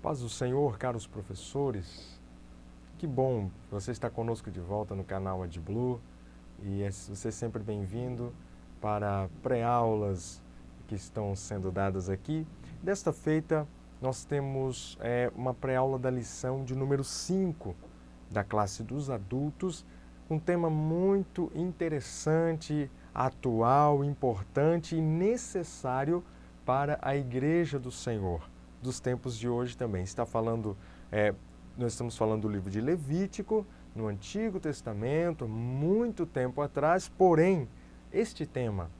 Paz do Senhor, caros professores. Que bom você estar conosco de volta no canal AdBlue e você é sempre bem-vindo para pré-aulas que estão sendo dadas aqui. Desta feita, nós temos uma pré-aula da lição de número 5 da classe dos adultos, um tema muito interessante, atual, importante e necessário para a Igreja do Senhor dos tempos de hoje também. Nós estamos falando do livro de Levítico, no Antigo Testamento, muito tempo atrás, porém, este tema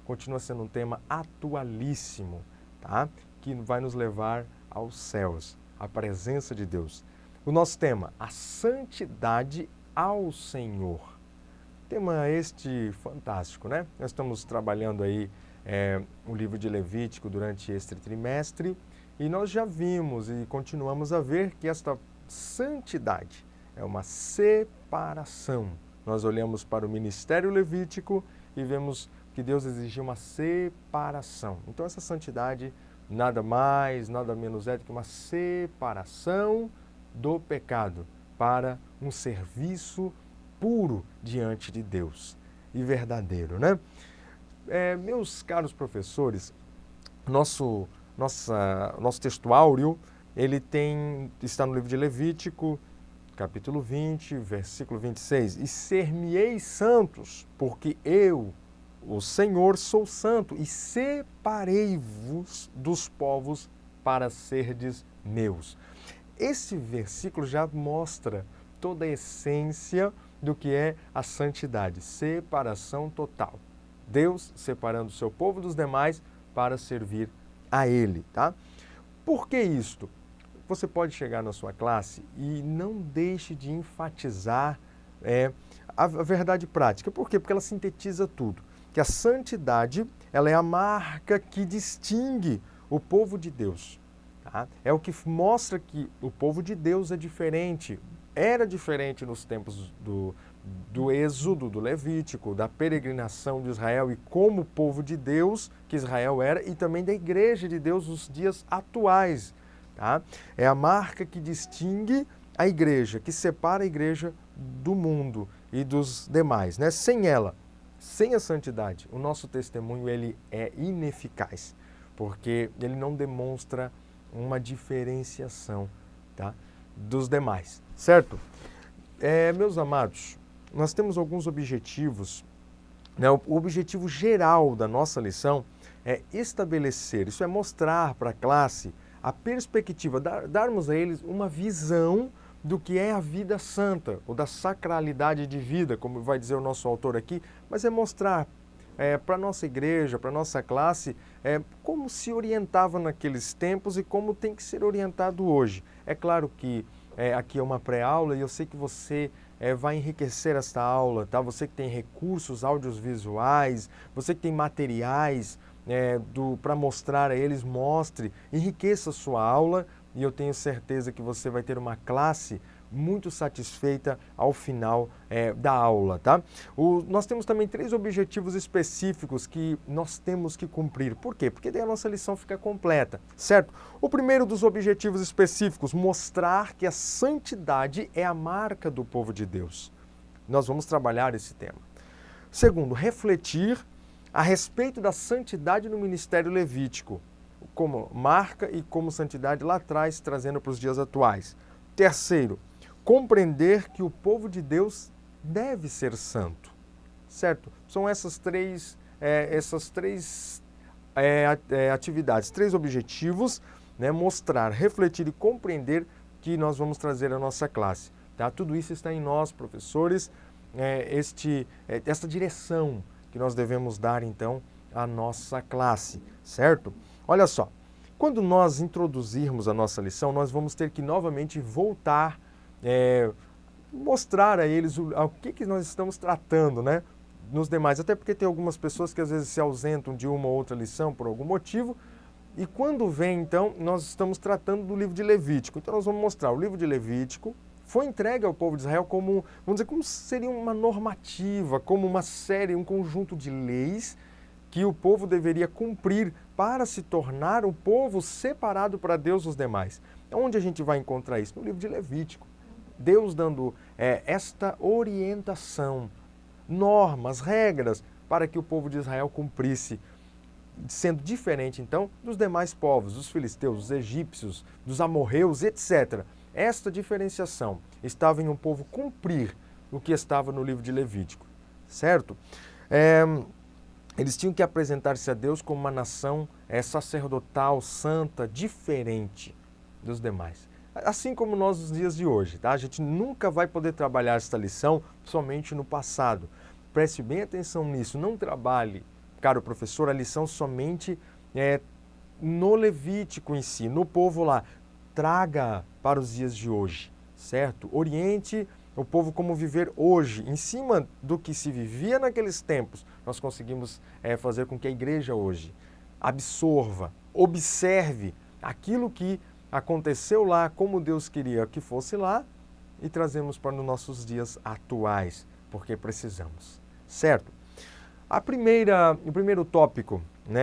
continua sendo um tema atualíssimo, tá? Que vai nos levar aos céus, à presença de Deus. O nosso tema, a santidade ao Senhor. Tema este fantástico, né? Nós estamos trabalhando aí o livro de Levítico durante este trimestre e nós já vimos e continuamos a ver que esta santidade é uma separação. Nós olhamos para o ministério levítico e vemos que Deus exigiu uma separação. Então essa santidade nada mais, nada menos é do que uma separação do pecado para um serviço puro diante de Deus e verdadeiro, né? Meus caros professores, nosso texto áureo, está no livro de Levítico, capítulo 20, versículo 26. E ser-me-eis santos, porque eu, o Senhor, sou santo, e separei-vos dos povos para serdes meus. Esse versículo já mostra toda a essência do que é a santidade, separação total. Deus separando o seu povo dos demais para servir a Ele, tá? Por que isto? Você pode chegar na sua classe e não deixe de enfatizar a verdade prática. Por quê? Porque ela sintetiza tudo. Que a santidade, ela é a marca que distingue o povo de Deus. Tá? É o que mostra que o povo de Deus é diferente. Era diferente nos tempos do Êxodo, do Levítico, da peregrinação de Israel e como povo de Deus que Israel era, e também da Igreja de Deus nos dias atuais. Tá? É a marca que distingue a Igreja, que separa a Igreja do mundo e dos demais. Né? Sem ela, sem a santidade, o nosso testemunho ele é ineficaz, porque ele não demonstra uma diferenciação, tá? dos demais, certo? Meus amados, nós temos alguns objetivos, né? O objetivo geral da nossa lição é estabelecer, isso é mostrar para a classe a perspectiva, darmos a eles uma visão do que é a vida santa, ou da sacralidade de vida, como vai dizer o nosso autor aqui, mas é mostrar para a nossa igreja, para a nossa classe, como se orientava naqueles tempos e como tem que ser orientado hoje. É claro que aqui é uma pré-aula e eu sei que você vai enriquecer esta aula, tá? Você que tem recursos audiovisuais, você que tem materiais para mostrar a eles, mostre, enriqueça a sua aula e eu tenho certeza que você vai ter uma classe muito satisfeita ao final da aula, tá? Nós temos também 3 objetivos específicos que nós temos que cumprir. Por quê? Porque daí a nossa lição fica completa, certo? O primeiro dos objetivos específicos, mostrar que a santidade é a marca do povo de Deus. Nós vamos trabalhar esse tema. Segundo, refletir a respeito da santidade no ministério levítico, como marca e como santidade lá atrás, trazendo para os dias atuais. Terceiro, compreender que o povo de Deus deve ser santo, certo? São essas três atividades, 3 objetivos, né? Mostrar, refletir e compreender que nós vamos trazer à nossa classe. Tá? Tudo isso está em nós, professores, esta direção que nós devemos dar, então, à nossa classe, certo? Olha só, quando nós introduzirmos a nossa lição, nós vamos ter que novamente voltar, mostrar a eles o que nós estamos tratando, né? Nos demais, até porque tem algumas pessoas que às vezes se ausentam de uma ou outra lição por algum motivo, e quando vem, então, nós estamos tratando do livro de Levítico. Então nós vamos mostrar o livro de Levítico, foi entregue ao povo de Israel como, vamos dizer, como seria uma normativa, como uma série, um conjunto de leis que o povo deveria cumprir para se tornar um povo separado para Deus os demais. Onde a gente vai encontrar isso? No livro de Levítico. Deus dando esta orientação, normas, regras, para que o povo de Israel cumprisse, sendo diferente, então, dos demais povos, dos filisteus, dos egípcios, dos amorreus, etc. Esta diferenciação estava em um povo cumprir o que estava no livro de Levítico, certo? Eles tinham que apresentar-se a Deus como uma nação sacerdotal, santa, diferente dos demais. Assim como nós nos dias de hoje, tá? A gente nunca vai poder trabalhar esta lição somente no passado. Preste bem atenção nisso, não trabalhe, caro professor, a lição somente no Levítico em si, no povo lá. Traga para os dias de hoje, certo? Oriente o povo como viver hoje, em cima do que se vivia naqueles tempos. Nós conseguimos fazer com que a igreja hoje absorva, observe aquilo que aconteceu lá, como Deus queria que fosse lá, e trazemos para os nossos dias atuais, porque precisamos, certo? O primeiro tópico,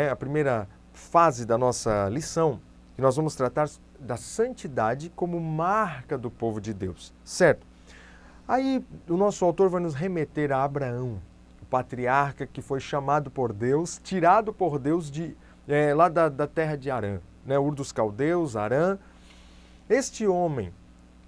a primeira fase da nossa lição, que nós vamos tratar da santidade como marca do povo de Deus, certo? Aí o nosso autor vai nos remeter a Abraão, o patriarca que foi chamado por Deus, tirado por Deus lá da terra de Harã, Ur dos Caldeus, Harã. Este homem,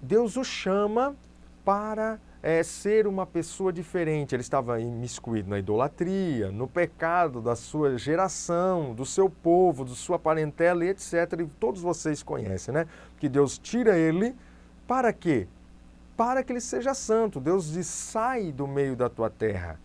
Deus o chama para ser uma pessoa diferente. Ele estava imiscuído na idolatria, no pecado da sua geração, do seu povo, da sua parentela e etc. E todos vocês conhecem, né? Que Deus tira ele para quê? Para que ele seja santo. Deus diz, sai do meio da tua terra,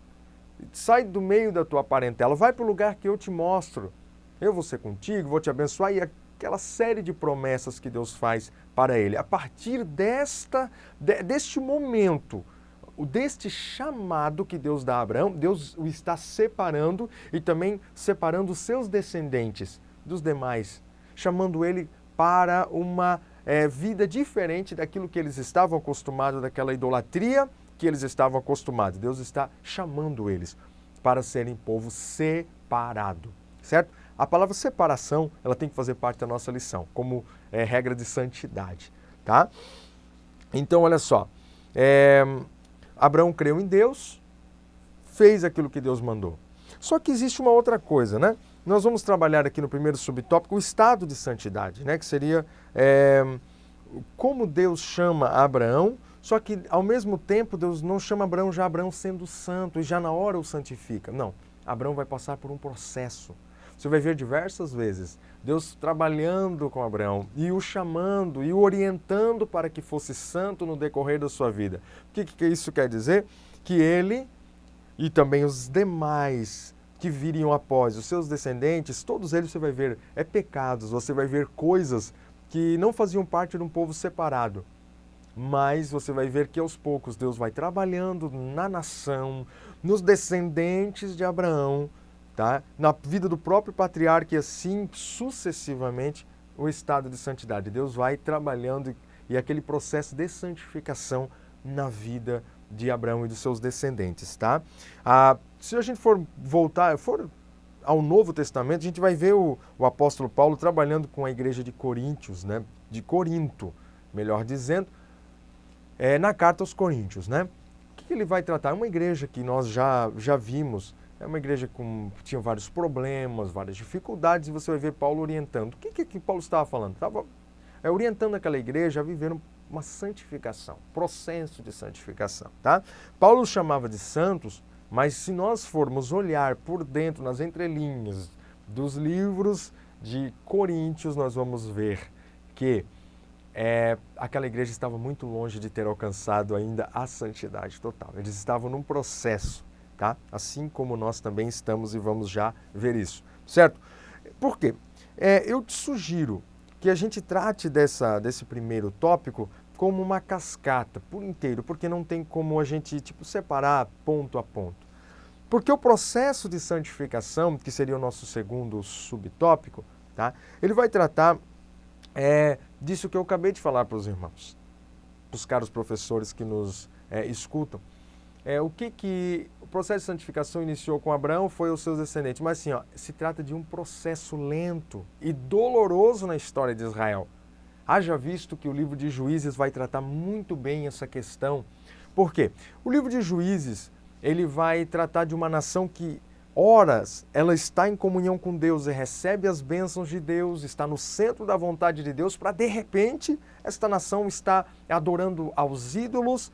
sai do meio da tua parentela, vai para o lugar que eu te mostro. Eu vou ser contigo, vou te abençoar, e aquela série de promessas que Deus faz para ele. A partir deste momento, deste chamado que Deus dá a Abraão, Deus o está separando e também separando os seus descendentes dos demais, chamando ele para uma vida diferente daquilo que eles estavam acostumados, daquela idolatria que eles estavam acostumados. Deus está chamando eles para serem povo separado, certo? A palavra separação, ela tem que fazer parte da nossa lição, como regra de santidade, tá? Então, olha só, Abraão creu em Deus, fez aquilo que Deus mandou. Só que existe uma outra coisa, né? Nós vamos trabalhar aqui no primeiro subtópico o estado de santidade, né? Que seria como Deus chama Abraão, só que ao mesmo tempo Deus não chama Abraão sendo santo e já na hora o santifica. Não, Abraão vai passar por um processo. Você vai ver diversas vezes Deus trabalhando com Abraão e o chamando e o orientando para que fosse santo no decorrer da sua vida. O que isso quer dizer? Que ele e também os demais que viriam após, os seus descendentes, todos eles você vai ver pecados, você vai ver coisas que não faziam parte de um povo separado. Mas você vai ver que aos poucos Deus vai trabalhando na nação, nos descendentes de Abraão, tá? Na vida do próprio patriarca e assim sucessivamente o estado de santidade. Deus vai trabalhando e aquele processo de santificação na vida de Abraão e dos seus descendentes, tá? Se a gente for ao Novo Testamento, a gente vai ver o apóstolo Paulo trabalhando com a igreja de Coríntios, né? De Corinto, melhor dizendo, na carta aos Coríntios, né? O que ele vai tratar? É uma igreja que nós já vimos, é uma igreja que tinha vários problemas, várias dificuldades, e você vai ver Paulo orientando. O que Paulo estava falando? Estava orientando aquela igreja a viver uma santificação, processo de santificação, tá? Paulo chamava de santos, mas se nós formos olhar por dentro, nas entrelinhas dos livros de Coríntios, nós vamos ver que aquela igreja estava muito longe de ter alcançado ainda a santidade total. Eles estavam num processo, tá? Assim como nós também estamos e vamos já ver isso, certo? Por quê? Eu te sugiro que a gente trate desse primeiro tópico como uma cascata por inteiro, porque não tem como a gente separar ponto a ponto. Porque o processo de santificação, que seria o nosso segundo subtópico, tá? Ele vai tratar disso que eu acabei de falar para os irmãos, para os caros professores que nos escutam. processo de santificação iniciou com Abraão, foi aos seus descendentes. Mas assim, se trata de um processo lento e doloroso na história de Israel. Haja visto que o livro de Juízes vai tratar muito bem essa questão. Por quê? O livro de Juízes, ele vai tratar de uma nação que, horas, ela está em comunhão com Deus e recebe as bênçãos de Deus, está no centro da vontade de Deus, para de repente, esta nação está adorando aos ídolos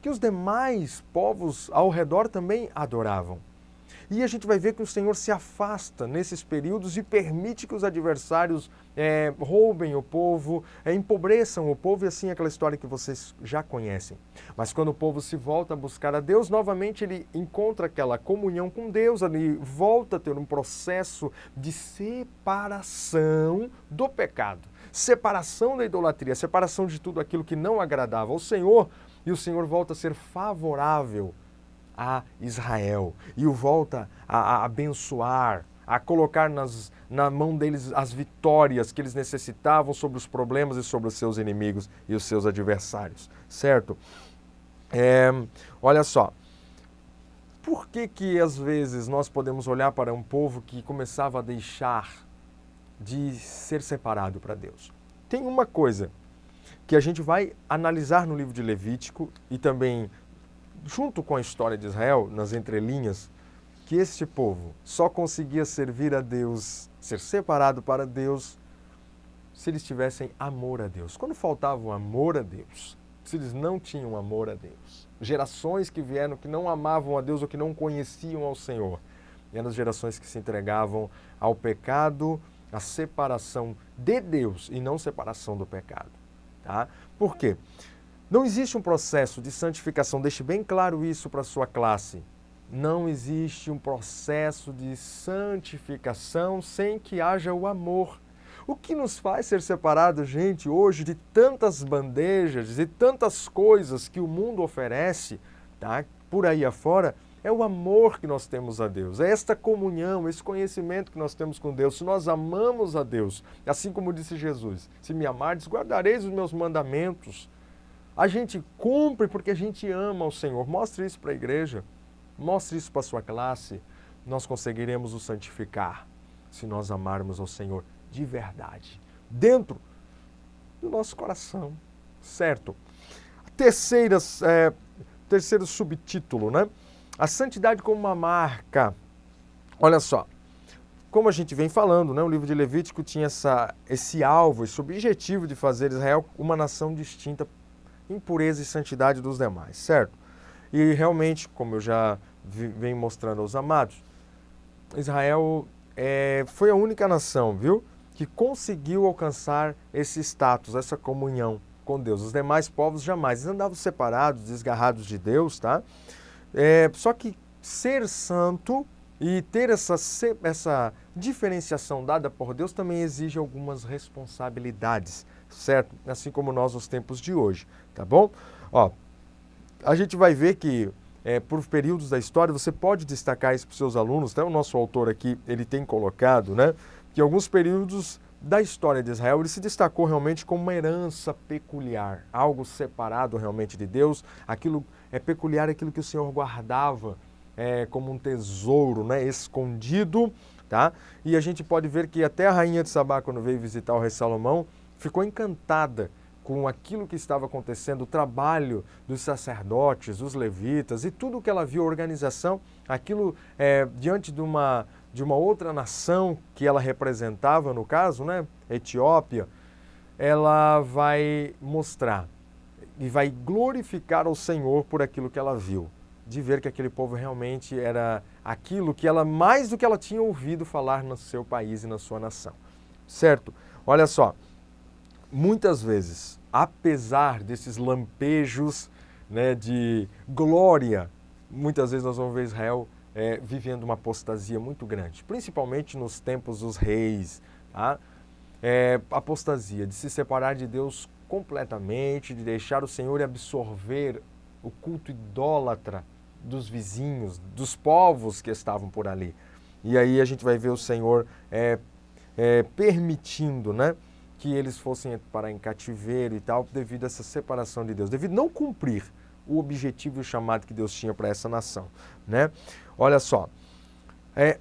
que os demais povos ao redor também adoravam. E a gente vai ver que o Senhor se afasta nesses períodos e permite que os adversários roubem o povo, empobreçam o povo, e assim aquela história que vocês já conhecem. Mas quando o povo se volta a buscar a Deus, novamente ele encontra aquela comunhão com Deus, ele volta a ter um processo de separação do pecado, separação da idolatria, separação de tudo aquilo que não agradava ao Senhor, e o Senhor volta a ser favorável a Israel e o volta a abençoar, a colocar na mão deles as vitórias que eles necessitavam sobre os problemas e sobre os seus inimigos e os seus adversários, certo? Olha só, por que às vezes nós podemos olhar para um povo que começava a deixar de ser separado para Deus? Tem uma coisa que a gente vai analisar no livro de Levítico e também junto com a história de Israel, nas entrelinhas, que este povo só conseguia servir a Deus, ser separado para Deus, se eles tivessem amor a Deus. Quando faltava o amor a Deus, se eles não tinham amor a Deus, gerações que vieram que não amavam a Deus ou que não conheciam ao Senhor, eram as gerações que se entregavam ao pecado, à separação de Deus e não separação do pecado. Tá? Por quê? Não existe um processo de santificação, deixe bem claro isso para a sua classe. Não existe um processo de santificação sem que haja o amor. O que nos faz ser separados, gente, hoje de tantas bandejas e tantas coisas que o mundo oferece, tá? Por aí afora, é o amor que nós temos a Deus, é esta comunhão, esse conhecimento que nós temos com Deus. Se nós amamos a Deus, assim como disse Jesus, se me amardes, guardareis os meus mandamentos. A gente cumpre porque a gente ama o Senhor. Mostre isso para a igreja, mostre isso para a sua classe. Nós conseguiremos o santificar se nós amarmos ao Senhor de verdade, dentro do nosso coração, certo? Terceiro subtítulo, né? A santidade como uma marca. Olha só, como a gente vem falando, né? O livro de Levítico tinha esse alvo, esse objetivo de fazer Israel uma nação distinta em pureza e santidade dos demais, certo? E realmente, como eu já venho mostrando aos amados, Israel foi a única nação, viu, que conseguiu alcançar esse status, essa comunhão com Deus. Os demais povos jamais, eles andavam separados, desgarrados de Deus, tá? Só que ser santo e ter essa diferenciação dada por Deus também exige algumas responsabilidades, certo? Assim como nós nos tempos de hoje, tá bom? Ó, a gente vai ver que por períodos da história, você pode destacar isso para os seus alunos, até o nosso autor aqui, ele tem colocado, né, que alguns períodos da história de Israel, ele se destacou realmente como uma herança peculiar, algo separado realmente de Deus, aquilo peculiar, aquilo que o Senhor guardava como um tesouro, né, escondido, tá? E a gente pode ver que até a rainha de Sabá, quando veio visitar o rei Salomão, ficou encantada com aquilo que estava acontecendo, o trabalho dos sacerdotes, dos levitas e tudo o que ela viu, a organização, aquilo diante de uma outra nação que ela representava, no caso, né, Etiópia, ela vai mostrar e vai glorificar ao Senhor por aquilo que ela viu, de ver que aquele povo realmente era aquilo que ela, mais do que ela tinha ouvido falar no seu país e na sua nação, certo? Olha só, muitas vezes, apesar desses lampejos, né, de glória, muitas vezes nós vamos ver Israel vivendo uma apostasia muito grande, principalmente nos tempos dos reis, tá? Apostasia, de se separar de Deus completamente, de deixar o Senhor absorver o culto idólatra dos vizinhos, dos povos que estavam por ali. E aí a gente vai ver o Senhor permitindo, né, que eles fossem parar em cativeiro e tal, devido a essa separação de Deus, devido a não cumprir o objetivo e o chamado que Deus tinha para essa nação, né? Olha só,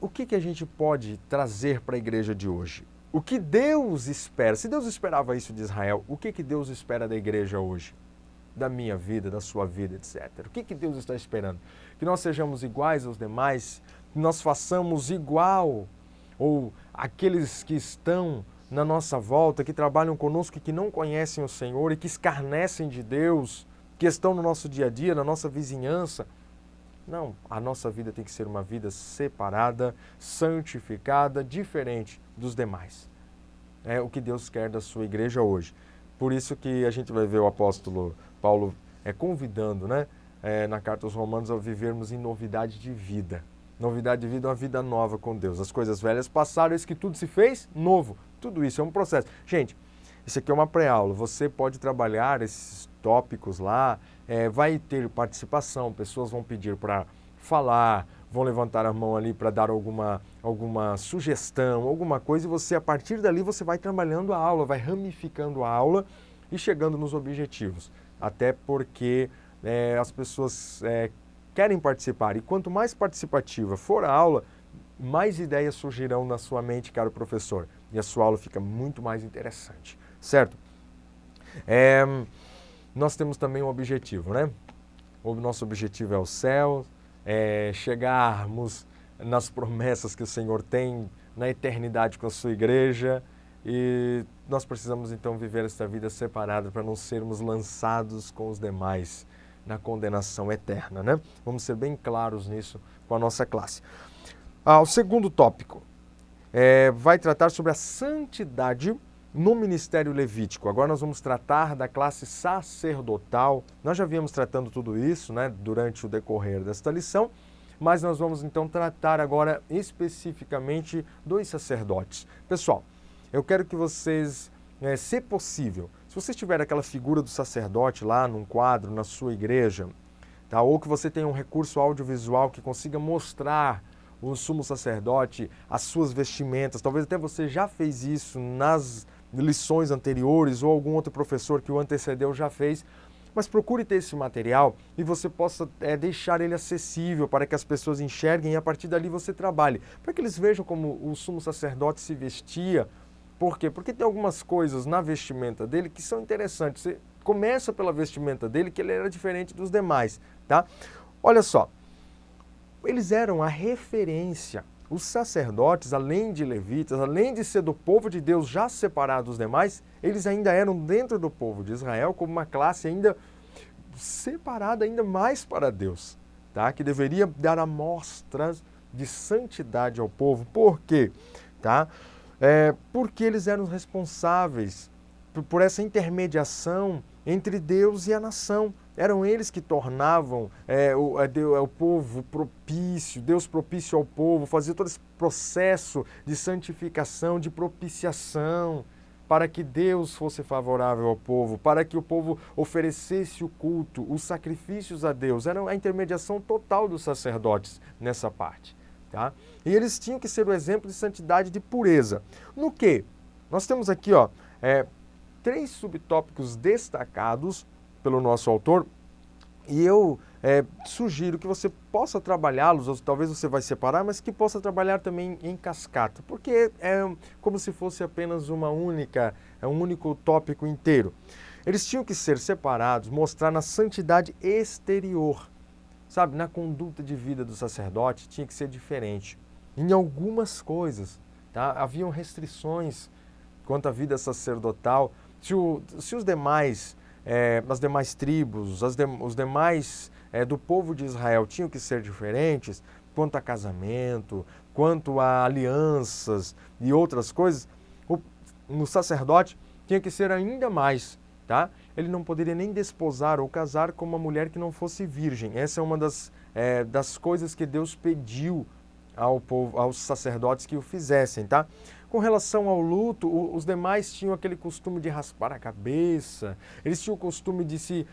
o que a gente pode trazer para a igreja de hoje? O que Deus espera? Se Deus esperava isso de Israel, o que Deus espera da igreja hoje? Da minha vida, da sua vida, etc. O que Deus está esperando? Que nós sejamos iguais aos demais, que nós façamos igual, ou aqueles que estão na nossa volta, que trabalham conosco e que não conhecem o Senhor e que escarnecem de Deus, que estão no nosso dia a dia, na nossa vizinhança. Não, a nossa vida tem que ser uma vida separada, santificada, diferente dos demais. É o que Deus quer da sua igreja hoje. Por isso que a gente vai ver o apóstolo Paulo convidando, né, na carta aos Romanos, a vivermos em novidade de vida. Novidade de vida é uma vida nova com Deus. As coisas velhas passaram, eis que tudo se fez novo. Tudo isso é um processo. Gente, isso aqui é uma pré-aula. Você pode trabalhar esses tópicos lá, vai ter participação, pessoas vão pedir para falar, vão levantar a mão ali para dar alguma sugestão, alguma coisa, e você, a partir dali, você vai trabalhando a aula, vai ramificando a aula e chegando nos objetivos. Até porque as pessoas querem participar, e quanto mais participativa for a aula, mais ideias surgirão na sua mente, caro professor, e a sua aula fica muito mais interessante, certo? Nós temos também um objetivo, né? O nosso objetivo é o céu, chegarmos nas promessas que o Senhor tem na eternidade com a sua igreja, e nós precisamos então viver esta vida separada para não sermos lançados com os demais na condenação eterna, né? Vamos ser bem claros nisso com a nossa classe. O segundo tópico vai tratar sobre a santidade no ministério levítico. Agora nós vamos tratar da classe sacerdotal. Nós já viemos tratando tudo isso, né, durante o decorrer desta lição, mas nós vamos então tratar agora especificamente dos sacerdotes. Pessoal, eu quero que vocês, se possível, se você tiver aquela figura do sacerdote lá num quadro na sua igreja, tá, ou que você tenha um recurso audiovisual que consiga mostrar o sumo sacerdote, as suas vestimentas, talvez até você já fez isso nas lições anteriores ou algum outro professor que o antecedeu já fez, mas procure ter esse material e você possa deixar ele acessível para que as pessoas enxerguem e a partir dali você trabalhe, para que eles vejam como o sumo sacerdote se vestia. Por quê? Porque tem algumas coisas na vestimenta dele que são interessantes. Você começa pela vestimenta dele, que ele era diferente dos demais, tá? Olha só, eles eram a referência. Os sacerdotes, além de levitas, além de ser do povo de Deus já separado dos demais, eles ainda eram dentro do povo de Israel como uma classe ainda separada ainda mais para Deus, tá? Que deveria dar amostras de santidade ao povo. Por quê? Tá? Porque eles eram responsáveis por essa intermediação entre Deus e a nação. Eram eles que tornavam o povo propício, Deus propício ao povo, fazia todo esse processo de santificação, de propiciação, para que Deus fosse favorável ao povo, para que o povo oferecesse o culto, os sacrifícios a Deus. Era a intermediação total dos sacerdotes nessa parte. Tá? E eles tinham que ser o exemplo de santidade e de pureza. No que? Nós temos aqui 3 subtópicos destacados pelo nosso autor, e eu sugiro que você possa trabalhá-los, ou talvez você vai separar, mas que possa trabalhar também em cascata, porque é como se fosse apenas um único tópico inteiro. Eles tinham que ser separados, mostrar na santidade exterior, sabe, na conduta de vida do sacerdote tinha que ser diferente. Em algumas coisas, tá? Haviam restrições quanto à vida sacerdotal. Se os demais, as demais tribos, os demais do povo de Israel tinham que ser diferentes, quanto a casamento, quanto a alianças e outras coisas, no sacerdote tinha que ser ainda mais, tá? Ele não poderia nem desposar ou casar com uma mulher que não fosse virgem. Essa é uma das coisas que Deus pediu ao povo, aos sacerdotes que o fizessem, tá? Com relação ao luto, os demais tinham aquele costume de raspar a cabeça, eles tinham o costume de se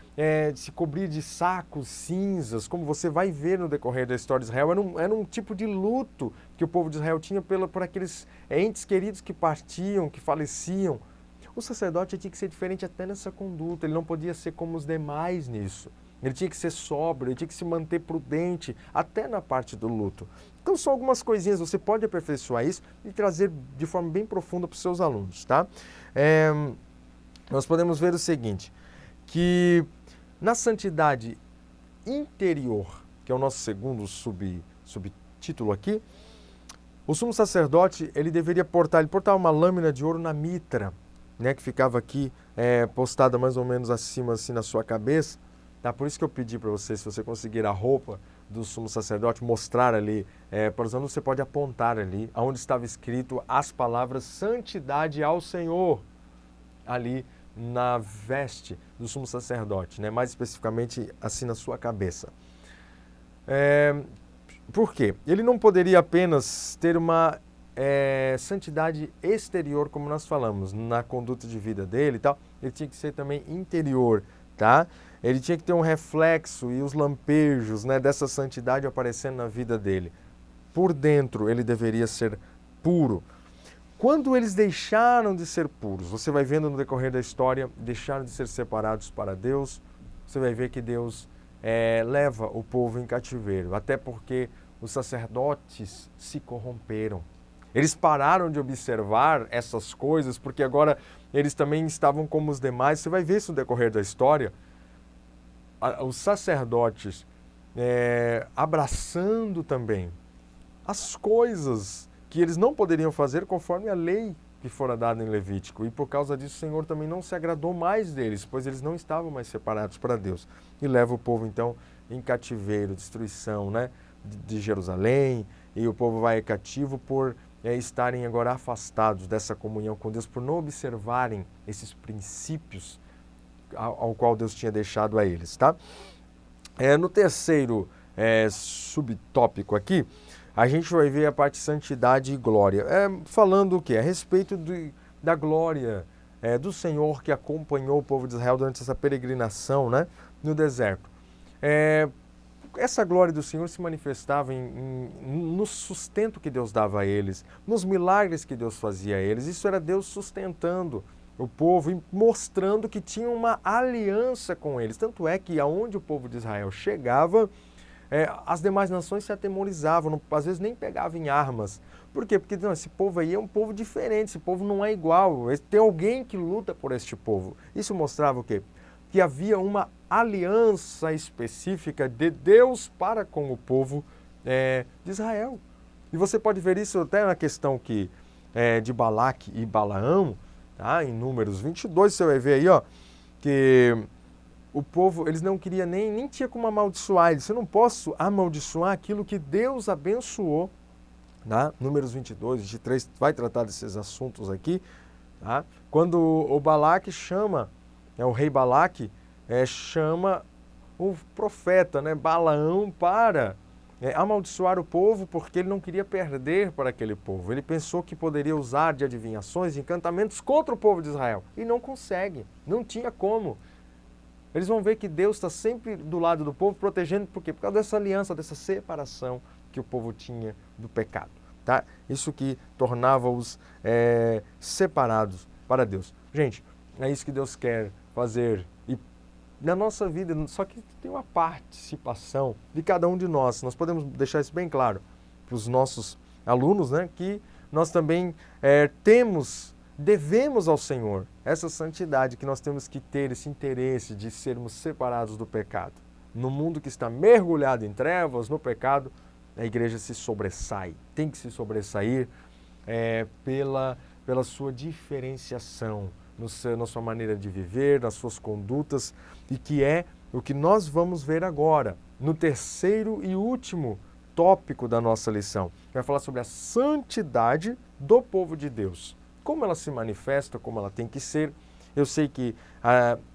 cobrir de sacos cinzas, como você vai ver no decorrer da história de Israel. Era um tipo de luto que o povo de Israel tinha por aqueles entes queridos que partiam, que faleciam. O sacerdote tinha que ser diferente até nessa conduta, ele não podia ser como os demais nisso. ele tinha que ser sóbrio, ele tinha que se manter prudente, até na parte do luto. Então são algumas coisinhas, você pode aperfeiçoar isso e trazer de forma bem profunda para os seus alunos, tá? Nós podemos ver o seguinte, que na santidade interior, que é o nosso segundo subtítulo aqui, o sumo sacerdote, ele deveria portar uma lâmina de ouro na mitra, né, que ficava aqui postada mais ou menos acima assim na sua cabeça. Tá? Por isso que eu pedi para você, se você conseguir a roupa do sumo sacerdote, mostrar ali para os alunos, você pode apontar ali, onde estava escrito as palavras santidade ao Senhor, ali na veste do sumo sacerdote, né? Mais especificamente assim na sua cabeça. Por quê? Ele não poderia apenas ter uma santidade exterior, como nós falamos, na conduta de vida dele e tal, ele tinha que ser também interior, tá? Ele tinha que ter um reflexo e os lampejos, né, dessa santidade aparecendo na vida dele. Por dentro ele deveria ser puro. Quando eles deixaram de ser puros, você vai vendo no decorrer da história, deixaram de ser separados para Deus, você vai ver que Deus leva o povo em cativeiro, até porque os sacerdotes se corromperam. Eles pararam de observar essas coisas, porque agora eles também estavam como os demais. Você vai ver isso no decorrer da história. Os sacerdotes abraçando também as coisas que eles não poderiam fazer conforme a lei que fora dada em Levítico. E por causa disso o Senhor também não se agradou mais deles, pois eles não estavam mais separados para Deus. E leva o povo então em cativeiro, destruição, né, de Jerusalém, e o povo vai cativo por estarem agora afastados dessa comunhão com Deus, por não observarem esses princípios ao qual Deus tinha deixado a eles, tá? No terceiro subtópico aqui, a gente vai ver a parte santidade e glória. Falando o quê? A respeito da glória do Senhor que acompanhou o povo de Israel durante essa peregrinação, né, no deserto. Essa glória do Senhor se manifestava no sustento que Deus dava a eles, nos milagres que Deus fazia a eles. Isso era Deus sustentando o povo e mostrando que tinha uma aliança com eles. Tanto é que aonde o povo de Israel chegava, as demais nações se atemorizavam, às vezes nem pegavam em armas. Por quê? Porque não, esse povo aí é um povo diferente, esse povo não é igual, tem alguém que luta por este povo. Isso mostrava o quê? Que havia uma aliança específica de Deus para com o povo de Israel. E você pode ver isso até na questão de Balaque e Balaão, tá? Em Números 22, você vai ver aí, ó, que o povo, eles não queriam nem tinha como amaldiçoar. Eles, eu não posso amaldiçoar aquilo que Deus abençoou. Tá? Números 22, 23 vai tratar desses assuntos aqui. Tá? Quando o Balaque chama, o rei Balaque chama o profeta, né, Balaão, para amaldiçoar o povo, porque ele não queria perder para aquele povo. Ele pensou que poderia usar de adivinhações, de encantamentos contra o povo de Israel. E não consegue, não tinha como. Eles vão ver que Deus está sempre do lado do povo, protegendo, por quê? Por causa dessa aliança, dessa separação que o povo tinha do pecado. Tá? Isso que tornava-os separados para Deus. Gente, é isso que Deus quer fazer e na nossa vida, só que tem uma participação de cada um de nós. Nós podemos deixar isso bem claro para os nossos alunos, né, que nós também devemos ao Senhor essa santidade, que nós temos que ter esse interesse de sermos separados do pecado. No mundo que está mergulhado em trevas, no pecado, a igreja se sobressai, tem que se sobressair pela sua diferenciação, na sua maneira de viver, nas suas condutas, e que é o que nós vamos ver agora, no terceiro e último tópico da nossa lição. Vai falar sobre a santidade do povo de Deus. Como ela se manifesta, como ela tem que ser. Eu sei que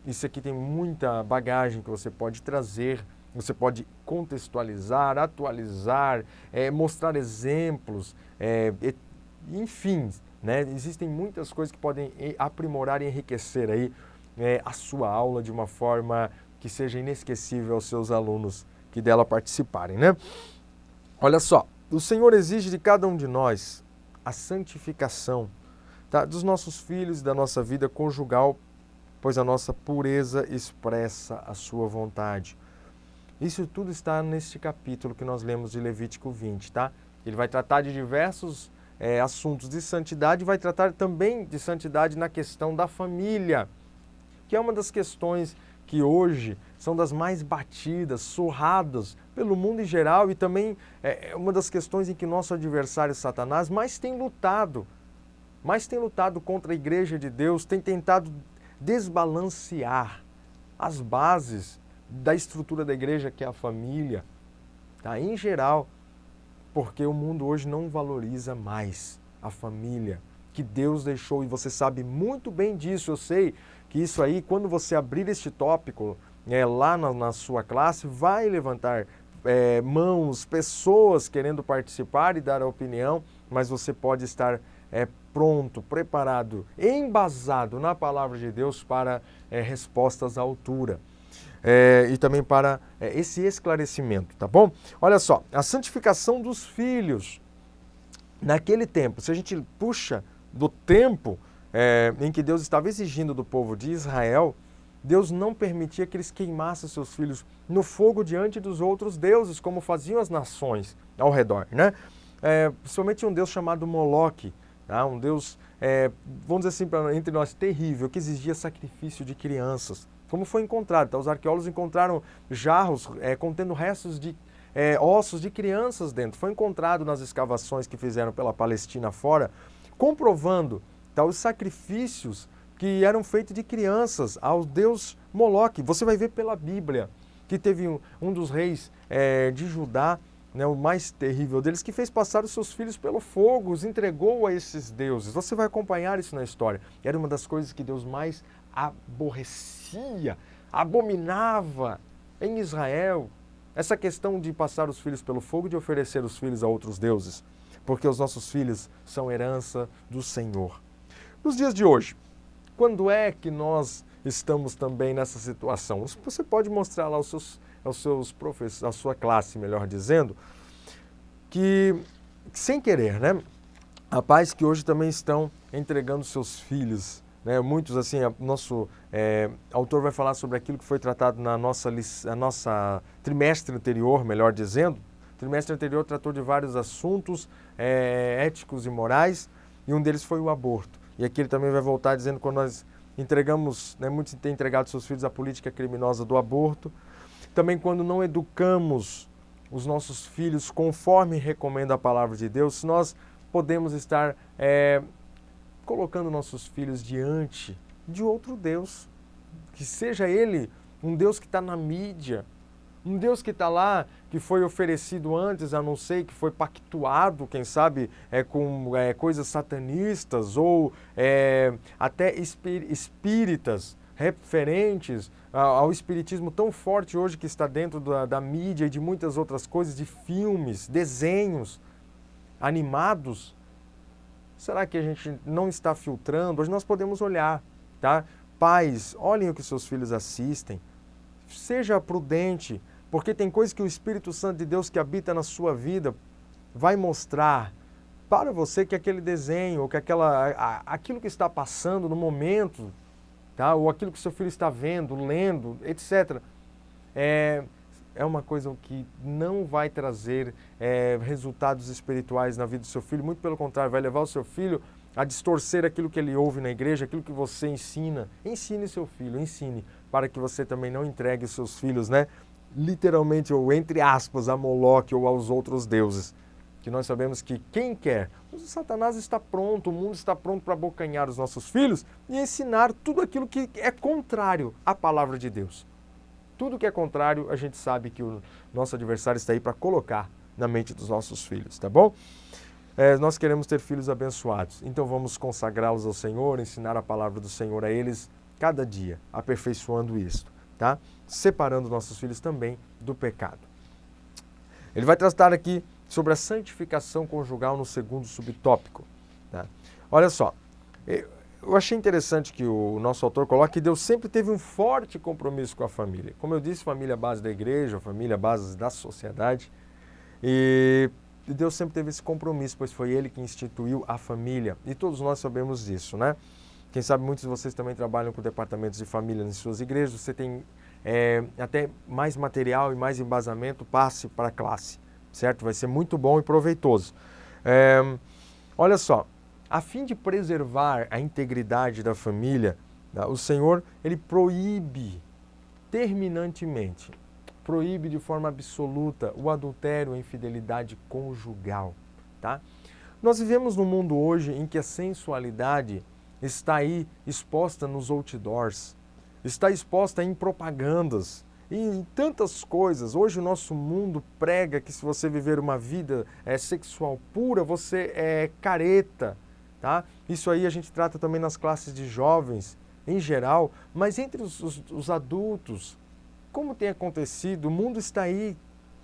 isso aqui tem muita bagagem que você pode trazer, você pode contextualizar, atualizar, mostrar exemplos, enfim, né? Existem muitas coisas que podem aprimorar e enriquecer aí a sua aula de uma forma que seja inesquecível aos seus alunos que dela participarem, né? Olha só, o Senhor exige de cada um de nós a santificação, tá? Dos nossos filhos e da nossa vida conjugal, pois a nossa pureza expressa a sua vontade. Isso tudo está neste capítulo que nós lemos de Levítico 20, tá? Ele vai tratar de diversos assuntos de santidade, vai tratar também de santidade na questão da família, que é uma das questões que hoje são das mais batidas, surradas pelo mundo em geral, e também é uma das questões em que nosso adversário Satanás mais tem lutado contra a igreja de Deus, tem tentado desbalancear as bases da estrutura da igreja, que é a família, tá? Em geral, porque o mundo hoje não valoriza mais a família que Deus deixou, e você sabe muito bem disso. Eu sei que isso aí, quando você abrir este tópico lá na sua classe, vai levantar mãos, pessoas querendo participar e dar a opinião, mas você pode estar pronto, preparado, embasado na palavra de Deus para respostas à altura. E também para esse esclarecimento, tá bom? Olha só, a santificação dos filhos. Naquele tempo, se a gente puxa do tempo em que Deus estava exigindo do povo de Israel, Deus não permitia que eles queimassem seus filhos no fogo diante dos outros deuses, como faziam as nações ao redor, né? Principalmente um deus chamado Moloque, tá? Um deus, vamos dizer assim, entre nós, terrível, que exigia sacrifício de crianças. Como foi encontrado, tá? Os arqueólogos encontraram jarros contendo restos de ossos de crianças dentro. Foi encontrado nas escavações que fizeram pela Palestina fora, comprovando, tá, os sacrifícios que eram feitos de crianças ao deus Moloque. Você vai ver pela Bíblia que teve um dos reis de Judá, né, o mais terrível deles, que fez passar os seus filhos pelo fogo, os entregou a esses deuses. Você vai acompanhar isso na história. Era uma das coisas que Deus mais aborrecia, abominava em Israel, essa questão de passar os filhos pelo fogo, de oferecer os filhos a outros deuses, porque os nossos filhos são herança do Senhor. Nos dias de hoje, quando é que nós estamos também nessa situação? Você pode mostrar lá aos seus professores, a sua classe, melhor dizendo, que sem querer, né? Rapazes que hoje também estão entregando seus filhos, né? Muitos, assim, nosso autor vai falar sobre aquilo que foi tratado na nossa trimestre anterior, melhor dizendo. O trimestre anterior tratou de vários assuntos éticos e morais, e um deles foi o aborto. E aqui ele também vai voltar dizendo que quando nós entregamos, né, muitos têm entregado seus filhos à política criminosa do aborto, também quando não educamos os nossos filhos conforme recomenda a palavra de Deus, nós podemos estar colocando nossos filhos diante de outro Deus, que seja ele um Deus que está na mídia, um Deus que está lá, que foi oferecido antes, a não ser que foi pactuado, quem sabe, com coisas satanistas ou até espíritas referentes ao espiritismo tão forte hoje que está dentro da mídia e de muitas outras coisas, de filmes, desenhos animados. Será que a gente não está filtrando? Hoje nós podemos olhar, tá? Pais, olhem o que seus filhos assistem. Seja prudente, porque tem coisas que o Espírito Santo de Deus que habita na sua vida vai mostrar para você que aquele desenho, ou que aquilo que está passando no momento, tá? Ou aquilo que seu filho está vendo, lendo, etc., é uma coisa que não vai trazer resultados espirituais na vida do seu filho. Muito pelo contrário, vai levar o seu filho a distorcer aquilo que ele ouve na igreja, aquilo que você ensina. Ensine seu filho, ensine, para que você também não entregue os seus filhos, né, literalmente, ou entre aspas, a Moloque ou aos outros deuses. Que nós sabemos que quem quer, o Satanás está pronto, o mundo está pronto para abocanhar os nossos filhos e ensinar tudo aquilo que é contrário à palavra de Deus. Tudo que é contrário, a gente sabe que o nosso adversário está aí para colocar na mente dos nossos filhos, tá bom? Nós queremos ter filhos abençoados, então vamos consagrá-los ao Senhor, ensinar a palavra do Senhor a eles cada dia, aperfeiçoando isso, tá? Separando nossos filhos também do pecado. Ele vai tratar aqui sobre a santificação conjugal no segundo subtópico, tá? Olha só, eu achei interessante que o nosso autor coloca que Deus sempre teve um forte compromisso com a família. Como eu disse, família é a base da igreja, família é a base da sociedade. E Deus sempre teve esse compromisso, pois foi Ele que instituiu a família. E todos nós sabemos disso, né? Quem sabe muitos de vocês também trabalham com departamentos de família em suas igrejas. Você tem até mais material e mais embasamento, passe para a classe, certo? Vai ser muito bom e proveitoso. Olha só, a fim de preservar a integridade da família, o Senhor, ele proíbe terminantemente, proíbe de forma absoluta o adultério, a infidelidade conjugal, tá? Nós vivemos num mundo hoje em que a sensualidade está aí exposta nos outdoors, está exposta em propagandas, em tantas coisas. Hoje o nosso mundo prega que se você viver uma vida sexual pura, você é careta, tá? Isso aí a gente trata também nas classes de jovens, em geral, mas entre os adultos, como tem acontecido, o mundo está aí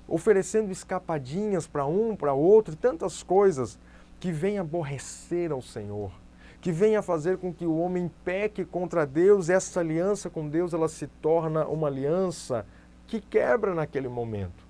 oferecendo escapadinhas para um, para outro, tantas coisas que vêm aborrecer ao Senhor, que vêm a fazer com que o homem peque contra Deus. Essa aliança com Deus, ela se torna uma aliança que quebra naquele momento.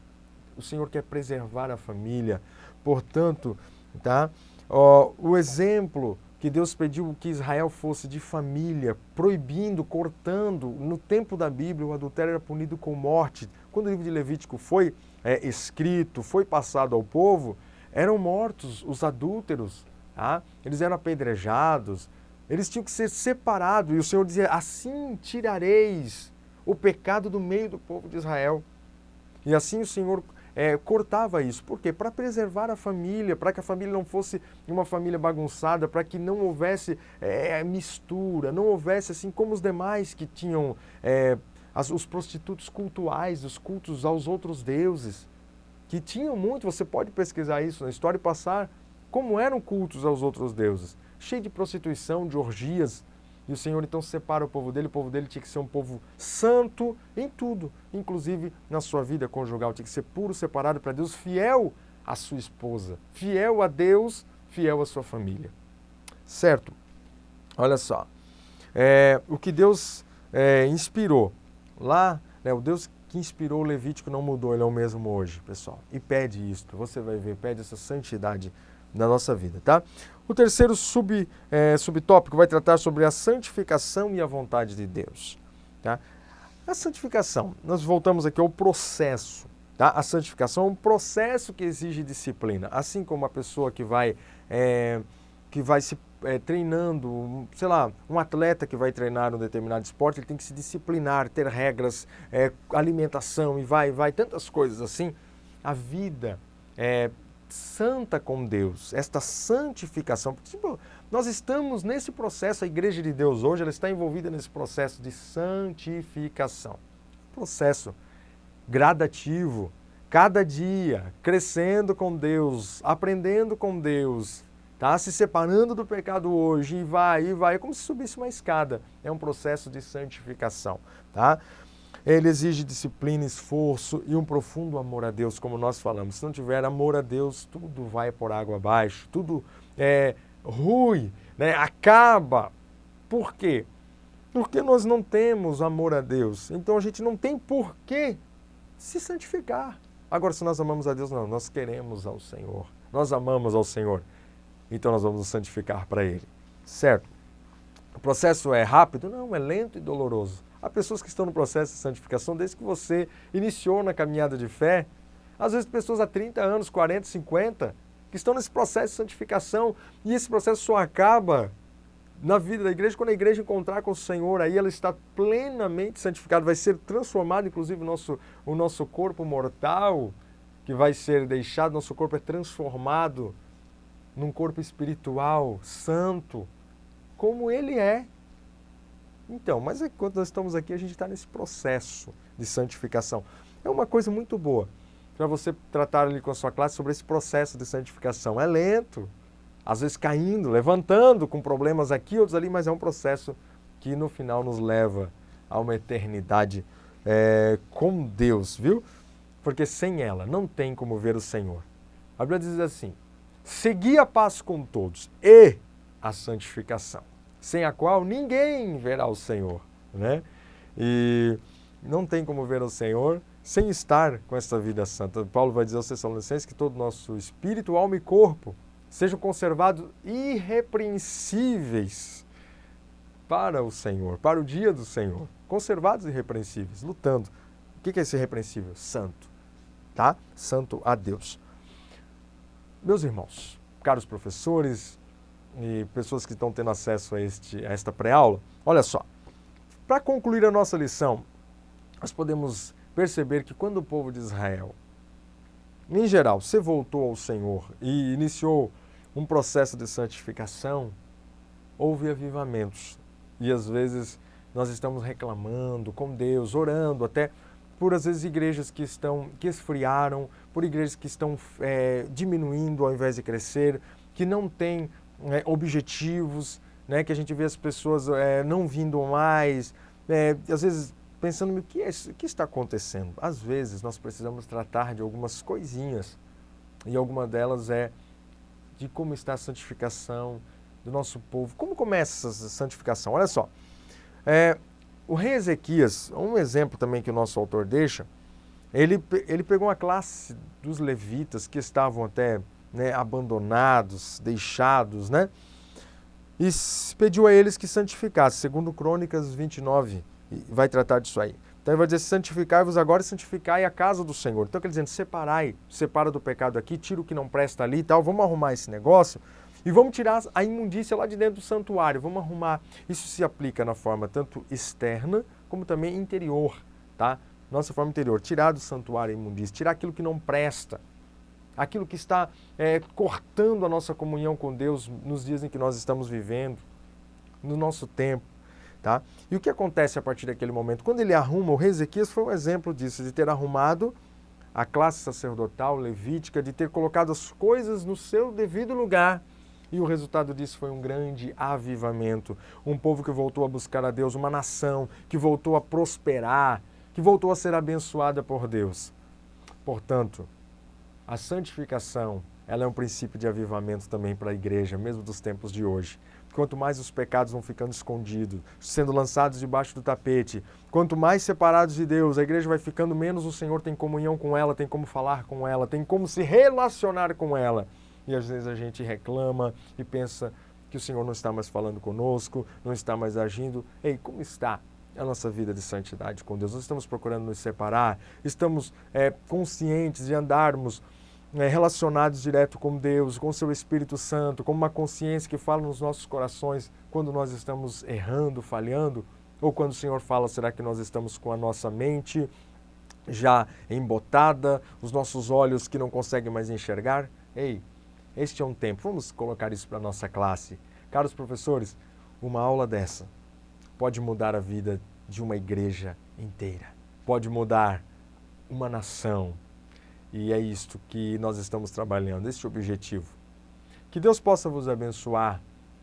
O Senhor quer preservar a família, portanto, tá? O exemplo que Deus pediu que Israel fosse de família, proibindo, cortando, no tempo da Bíblia o adultério era punido com morte. Quando o livro de Levítico foi escrito, foi passado ao povo, eram mortos os adúlteros, tá? Eles eram apedrejados, eles tinham que ser separados, e o Senhor dizia, assim tirareis o pecado do meio do povo de Israel. E assim o Senhor cortava isso. Por quê? Para preservar a família, para que a família não fosse uma família bagunçada, para que não houvesse mistura, não houvesse assim como os demais que tinham os prostitutos cultuais, os cultos aos outros deuses, que tinham muito. Você pode pesquisar isso na história e passar como eram cultos aos outros deuses, cheio de prostituição, de orgias. E o Senhor então separa o povo dele tinha que ser um povo santo em tudo, inclusive na sua vida conjugal, tinha que ser puro, separado para Deus, fiel à sua esposa, fiel a Deus, fiel à sua família. Certo? Olha só, o que Deus inspirou lá, o Deus que inspirou o Levítico não mudou, ele é o mesmo hoje, pessoal. E pede isto, você vai ver, pede essa santidade na nossa vida, tá? O terceiro subtópico vai tratar sobre a santificação e a vontade de Deus, tá? A santificação, nós voltamos aqui ao processo, tá? A santificação é um processo que exige disciplina, assim como a pessoa que vai se treinando, sei lá, um atleta que vai treinar um determinado esporte, ele tem que se disciplinar, ter regras, alimentação e vai, tantas coisas assim. A vida santa com Deus, esta santificação. Tipo, nós estamos nesse processo, a Igreja de Deus hoje, ela está envolvida nesse processo de santificação. Processo gradativo, cada dia, crescendo com Deus, aprendendo com Deus, tá? Se separando do pecado hoje e vai, é como se subisse uma escada. É um processo de santificação, tá? Ele exige disciplina, esforço e um profundo amor a Deus, como nós falamos. Se não tiver amor a Deus, tudo vai por água abaixo, tudo rui, né? Acaba. Por quê? Porque nós não temos amor a Deus. Então a gente não tem por que se santificar. Agora, se nós amamos a Deus, não, nós queremos ao Senhor. Nós amamos ao Senhor. Então nós vamos nos santificar para Ele. Certo? O processo é rápido? Não, é lento e doloroso. Há pessoas que estão no processo de santificação desde que você iniciou na caminhada de fé. Às vezes pessoas há 30 anos, 40, 50, que estão nesse processo de santificação. E esse processo só acaba na vida da igreja quando a igreja encontrar com o Senhor. Aí ela está plenamente santificada. Vai ser transformado, inclusive, o nosso corpo mortal, que vai ser deixado. Nosso corpo é transformado num corpo espiritual, santo, como ele é. Então, mas enquanto nós estamos aqui, a gente está nesse processo de santificação. É uma coisa muito boa para você tratar ali com a sua classe sobre esse processo de santificação. É lento, às vezes caindo, levantando, com problemas aqui, outros ali, mas é um processo que no final nos leva a uma eternidade com Deus, viu? Porque sem ela não tem como ver o Senhor. A Bíblia diz assim, segui a paz com todos e a santificação, sem a qual ninguém verá o Senhor, né? E não tem como ver o Senhor sem estar com essa vida santa. Paulo vai dizer aos Tessalonicenses que todo o nosso espírito, alma e corpo sejam conservados irrepreensíveis para o Senhor, para o dia do Senhor, conservados e irrepreensíveis, lutando. O que é esse irrepreensível? Santo, tá? Santo a Deus. Meus irmãos, caros professores e pessoas que estão tendo acesso a esta pré-aula, olha só, para concluir a nossa lição, nós podemos perceber que quando o povo de Israel, em geral, se voltou ao Senhor e iniciou um processo de santificação, houve avivamentos. E às vezes nós estamos reclamando com Deus, orando até por às vezes igrejas que esfriaram, por igrejas que estão diminuindo ao invés de crescer, que não têm objetivos, né, que a gente vê as pessoas não vindo mais, às vezes pensando o que está acontecendo. Às vezes nós precisamos tratar de algumas coisinhas, e alguma delas é de como está a santificação do nosso povo. Como começa essa santificação? Olha só, o rei Ezequias, um exemplo também que o nosso autor deixa, ele pegou uma classe dos levitas que estavam até abandonados, deixados, né? E pediu a eles que santificassem, segundo Crônicas 29, vai tratar disso aí. Então ele vai dizer, santificai-vos agora e santificai a casa do Senhor. Então, quer dizer, separa do pecado aqui, tira o que não presta ali e tal, vamos arrumar esse negócio e vamos tirar a imundícia lá de dentro do santuário, vamos arrumar. Isso se aplica na forma tanto externa como também interior, tá? Nossa forma interior, tirar do santuário a imundícia, tirar aquilo que não presta, aquilo que está cortando a nossa comunhão com Deus nos dias em que nós estamos vivendo, no nosso tempo. Tá? E o que acontece a partir daquele momento? Quando ele arruma, o rei Ezequias foi um exemplo disso, de ter arrumado a classe sacerdotal, levítica, de ter colocado as coisas no seu devido lugar. E o resultado disso foi um grande avivamento. Um povo que voltou a buscar a Deus, uma nação que voltou a prosperar, que voltou a ser abençoada por Deus. Portanto, a santificação, ela é um princípio de avivamento também para a igreja, mesmo dos tempos de hoje. Quanto mais os pecados vão ficando escondidos, sendo lançados debaixo do tapete, quanto mais separados de Deus, a igreja vai ficando menos o Senhor tem comunhão com ela, tem como falar com ela, tem como se relacionar com ela. E às vezes a gente reclama e pensa que o Senhor não está mais falando conosco, não está mais agindo. Ei, como está a nossa vida de santidade com Deus? Nós estamos procurando nos separar, estamos conscientes de andarmos relacionados direto com Deus, com o seu Espírito Santo, com uma consciência que fala nos nossos corações quando nós estamos errando, falhando, ou quando o Senhor fala, será que nós estamos com a nossa mente já embotada, os nossos olhos que não conseguem mais enxergar? Ei, este é um tempo, vamos colocar isso para a nossa classe. Caros professores, uma aula dessa pode mudar a vida de uma igreja inteira, pode mudar uma nação. E é isto que nós estamos trabalhando, este objetivo. Que Deus possa vos abençoar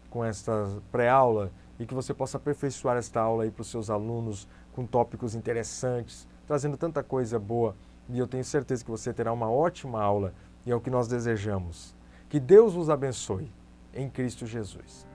com esta pré-aula e que você possa aperfeiçoar esta aula aí para os seus alunos com tópicos interessantes, trazendo tanta coisa boa. E eu tenho certeza que você terá uma ótima aula e é o que nós desejamos. Que Deus vos abençoe em Cristo Jesus.